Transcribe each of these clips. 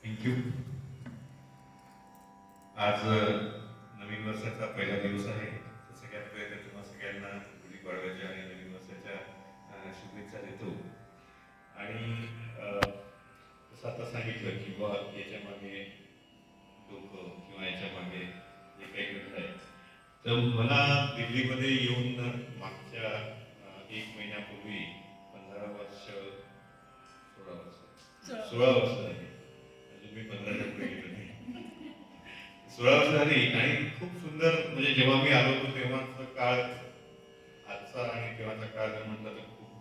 Thank you. आज नवीन वर्षाचा पहिला दिवस आहे. तर सगळ्यात पहिले तुम्हा सगळ्यांना गुढीपाडव्याच्या आणि नवीन वर्षाच्या शुभेच्छा देतो. आणि जसं आता सांगितलं की बा याच्यामागे डोकं किंवा याच्यामागे जे काही घडलं आहे, तर मला दिल्लीमध्ये येऊन मागच्या 1 महिन्यापूर्वी 15 वर्ष 16 वर्ष झाली. अजून मी 15च्या पुढे गेलो नाही. 16 वर्ष झाली आणि खूप सुंदर, म्हणजे जेव्हा मी आलो होतो तेव्हाचा काळ आजचा आणि तेव्हाचा काळ जर म्हटलं तर खूप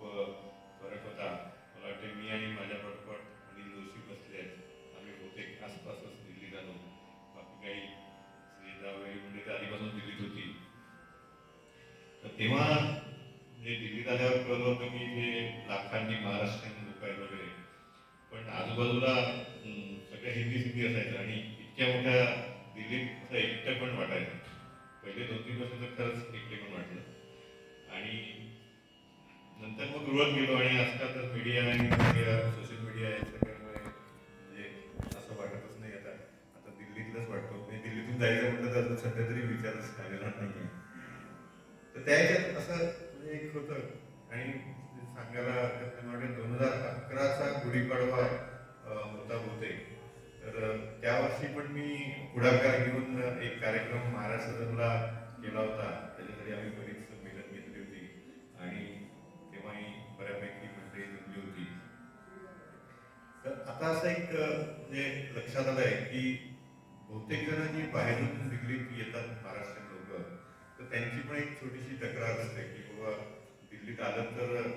फरक होता. मला वाटते मी आणि माझ्या पटपट अनिल जोशी बसले आहेत. आम्ही बहुतेक आसपासच दिल्लीत आलो. बाकी काही श्रीजाबाई म्हणजे तर आधीपासून दिल्लीत होती. तर तेव्हा म्हणजे दिल्लीत आल्यावर कळलं होतं की इथे लाखांनी महाराष्ट्रीयन लोक आहेत वगैरे, पण आजूबाजूला सगळं हिंदी सिंधी असायचं आणि इतक्या मोठ्या दिल्लीत असं एकटं पण वाटायचं. पहिले 2-3 वर्ष तर खरंच एकटे पण वाटलं. आणि नंतर मग रुळत गेलो आणि आजकाल तर मीडिया आणि सोशल मीडिया या सगळ्यामुळे म्हणजे असं वाटतच नाही. आता आता दिल्लीतलंच वाटतो. म्हणजे दिल्लीतून जायचं म्हटलं तर सध्या तरी विचारच आलेला नाही. तर त्या ह्याच्यात असं म्हणजे एक होतं. आणि सांगायला हरकत नाही, म्हणजे 2011चा गुढीपाडवा होता बहुतेक. तर त्या वर्षी पण मी पुढाकार घेऊन एक कार्यक्रम महाराष्ट्राला केला होता. त्याच्यासाठी आम्ही बरीच मेहनत घेतली होती आणि तेव्हाही बऱ्यापैकी मंडळी जमली होती. तर आता असं एक म्हणजे लक्षात आलं आहे की बहुतेक जण जी बाहेरून दिल्लीत येतात महाराष्ट्रीयन लोक, तर त्यांची पण एक छोटीशी तक्रार असते की बाबा दिल्लीत आलं तर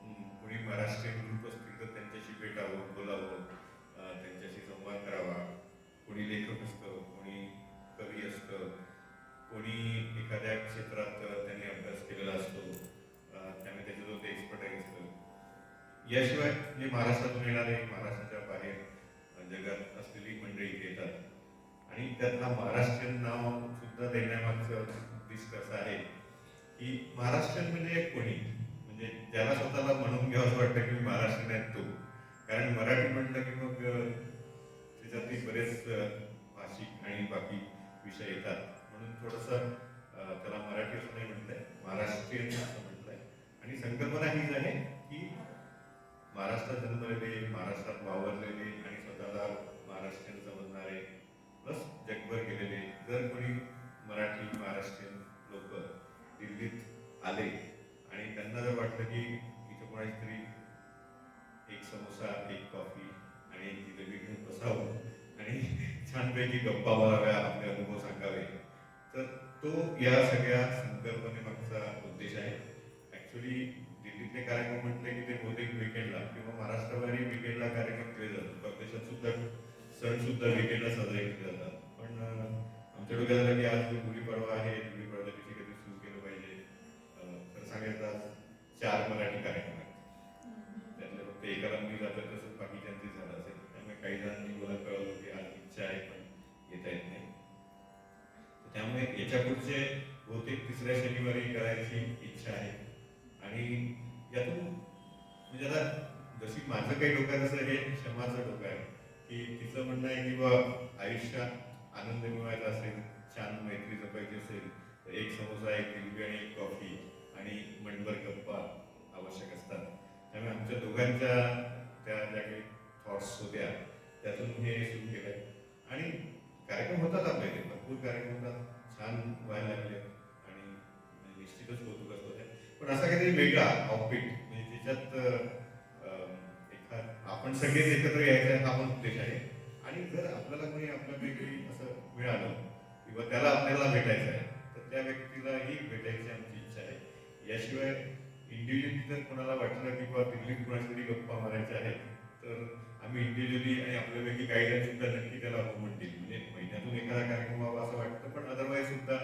कोणी महाराष्ट्रीयन ग्रुप असतील तर त्यांच्याशी भेटावं, बोलावं, त्यांच्याशी संवाद करावा. कोणी लेखक असतं, कोणी कवी असतं, कोणी एखाद्या क्षेत्रात त्यांनी अभ्यास केलेला असतो, त्यामुळे त्याच्याजवळ ते एक्सपर्टाईज असतं. याशिवाय जे महाराष्ट्रातून येणारे, महाराष्ट्राच्या बाहेर जगात असलेली मंडळी इथे येतात आणि त्यातला महाराष्ट्रीयन नाव सुद्धा देण्यामागचं उद्दिष्ट असं आहे की महाराष्ट्रीयन म्हणजे कोणी, म्हणजे ज्याला स्वतःला म्हणून घ्यावं वाटतं की महाराष्ट्रीयन आहेत तो. कारण मराठी म्हटलं की मग त्याच्यातही बरेच भाषिक आणि बाकी विषय येतात. म्हणून थोडंसं त्याला मराठी असं नाही म्हटलंय, महाराष्ट्रीयन असं म्हटलंय. आणि संकल्पना हीच आहे की महाराष्ट्रात जन्मलेले, महाराष्ट्रात वावरलेले आणि स्वतःला महाराष्ट्रीयन समजणारे, प्लस जगभर गेलेले जर कोणी मराठी महाराष्ट्रीयन लोक दिल्लीत आले आणि त्यांना जर वाटलं की इथं कोणाची तरी एक समोसा, एक कॉफी आणि एक जिलेबी घेऊन बसावं आणि छानपैकी गप्पा माराव्या, आपले अनुभव सांगावे, तर तो या सगळ्या संकल्पनेमागचा उद्देश आहे. ॲक्च्युली दिल्लीतले कार्यक्रम म्हटले की ते बहुतेक विकेंडला किंवा महाराष्ट्राबाहेर विकेंडला कार्यक्रम केले जातात. परदेशात सुद्धा सण सुद्धा विकेंडला साजरे केले जातात. पण आमच्या डोक्यात आलं की आज गुढीपाडवा आहे, गुढीपाडव्या दिवशी कधी सुरू केलं पाहिजे. तर सांगायचं आज 4 मराठी कार्यक्रम आहेत. त्यातल्या फक्त एकाला मी जातं, तसंच बाकीच्यांचे झालं असेल. त्यामुळे काही जणांनी मला कळवलं की आज इच्छा आहे पण येता येत नाही. त्यामुळे याच्या पुढचे बहुतेक 3ऱ्या शनिवारी करायची इच्छा आहे. आणि यातून म्हणजे आता जशी माझं काही डोक्यात असं हे क्षमाचं डोकं आहे की तिचं म्हणणं आहे की बा आयुष्यात आनंद मिळवायचा असेल, छान मैत्री जपायची असेल, तर एक समोसा, एक जिलेबी आणि एक कॉफी आणि मनभर गप्पा आवश्यक असतात. त्यामुळे आमच्या दोघांच्या त्या ज्या काही थॉट्स होत्या त्यातून हे सुरू केलं आहे. आणि कार्यक्रम होतात आपल्या इथे, भरपूर कार्यक्रम होतात, छान व्हायला लागले आणि निश्चितच कौतुकाच होत आहे. पण असा काहीतरी वेगळा ऑफबीट, म्हणजे त्याच्यात आपण सगळेच एकत्र यायचा हा पण उद्देश आहे. आणि जर आपल्याला कोणी आपल्यापैकी असं मिळालं किंवा त्याला आपल्याला भेटायचं आहे, तर त्या व्यक्तीलाही भेटायची आमची इच्छा आहे. याशिवाय इंडिव्हिज्युअली जर कोणाला वाटलं की बाबा दिल्लीत कोणाशी गप्पा मारायच्या आहेत, तर आम्ही इंडिव्हिज्युअली आणि आपल्यापैकी काही जण सुद्धा नक्की त्याला हो म्हणतील. म्हणजे महिन्यातून एखादा कार्यक्रम व्हावा असं वाटतं, पण अदरवाईज सुद्धा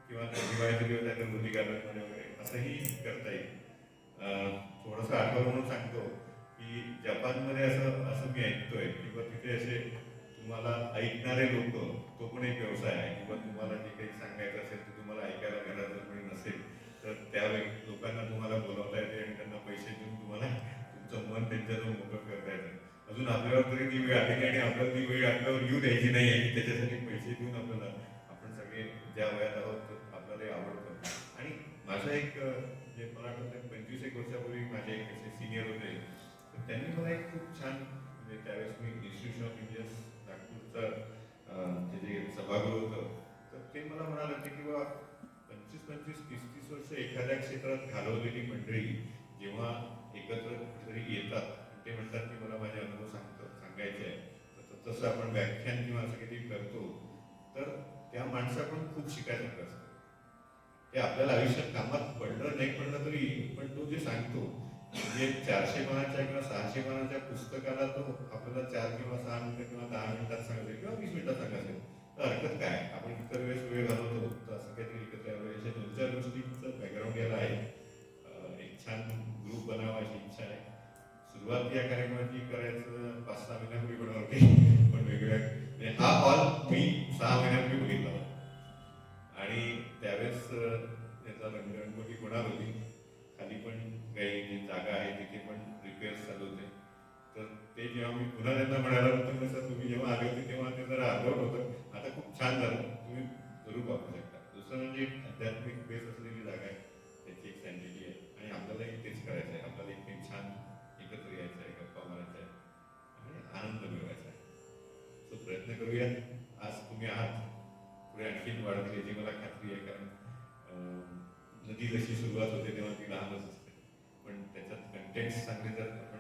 किंवा दिवाळीचे दिवस आहे तर मुली गार्डनमध्ये वगैरे असंही करता येईल. थोडंसं आठवण म्हणून सांगतो की जपानमध्ये असं असं मी ऐकतोय किंवा तिथे असे तुम्हाला ऐकणारे लोक, तो पण एक व्यवसाय आहे. किंवा तुम्हाला जे काही सांगायचं असेल तर तुम्हाला ऐकायला घरात जर कोणी नसेल तर त्या लोकांना तुम्हाला बोलावता येते आणि त्यांना पैसे देऊन तुम्हाला तुमचं मन त्यांच्याजवळ मोकळं करता येतं. अजून आपल्यावर तरी ती वेळ आली नाही आणि आपल्याला ती वेळ आपल्यावर येऊ द्यायची नाही आहे की त्याच्यासाठी पैसे देऊन आपल्याला आपण सगळे ज्या वयात आहोत आपल्याला हे आवडतं. आणि माझा एक जे मला आठवतं 25 एक वर्षापूर्वी माझे एक असे सिनियर होते, तर त्यांनी मला एक खूप छान म्हणजे त्यावेळेस मी इन्स्टिट्यूशन ऑफ इंजिनियर्स नागपूरचं जे सभागृह होतं, तर ते मला म्हणाले होते की बा 25-25, 30-30 वर्ष एखाद्या क्षेत्रात घालवलेली मंडळी जेव्हा एकत्र कुठेतरी येतात, ते म्हणतात की मला माझे अनुभव सांगायचे आहे, तर तसं आपण व्याख्यान किंवा असं काहीतरी करतो, तर त्या माणसाकडून खूप शिकायचं असतं. ते आपल्याला आयुष्यात कामात पडलं नाही पडलं तरी, पण तो जे सांगतो म्हणजे 400 पानाच्या किंवा 600 पानाच्या पुस्तकाला तो आपल्याला 4 किंवा 6 मिनिटं किंवा 10 मिनिटात सांगायचं किंवा 20 मिनिटात सांगायचं, तर हरकत काय, आपण इतर वेळेस वेळ घालवतो, तर असं काहीतरी एकत्र यावं. अशा 2-4 गोष्टींचं बॅकग्राऊंड याला आहे. एक छान ग्रुप बनावा अशी इच्छा आहे. सुरुवात या कार्यक्रमाची करायचं 5-6 महिन्यापूर्वी होणार होती, पण वेगवेगळ्या म्हणजे हा हॉल मी 6 महिन्यापूर्वी बघितला होता आणि त्यावेळेस त्याचा रंगरंगोटी होणार होती. खाली पण काही जी जागा आहे तिथे पण रिपेअर्स चालू होते. तर ते जेव्हा मी पुन्हा त्यांना म्हणायला होतं तसं तुम्ही जेव्हा आले होते तेव्हा ते जरा अर्धवट होतं, आता खूप छान झालं, तुम्ही जरूर वापरू शकता. दुसरं म्हणजे आध्यात्मिक बेस असलेली जागा आहे, त्याची एक सँटिटी आहे आणि आपल्यालाही तेच करायचं आहे. आपल्याला एक छान एकत्र यायचं आहे, गप्पा मारायचा आहे आणि आनंद मिळवायचा आहे. तो प्रयत्न करूया. आज तुम्ही आहात, पुढे आणखीन वाढतील याची मला खात्री आहे, कारण नदी जशी सुरुवात होते तेव्हा ती लहानच असते, पण त्याच्यात कंटेंट्स चांगले जर आपण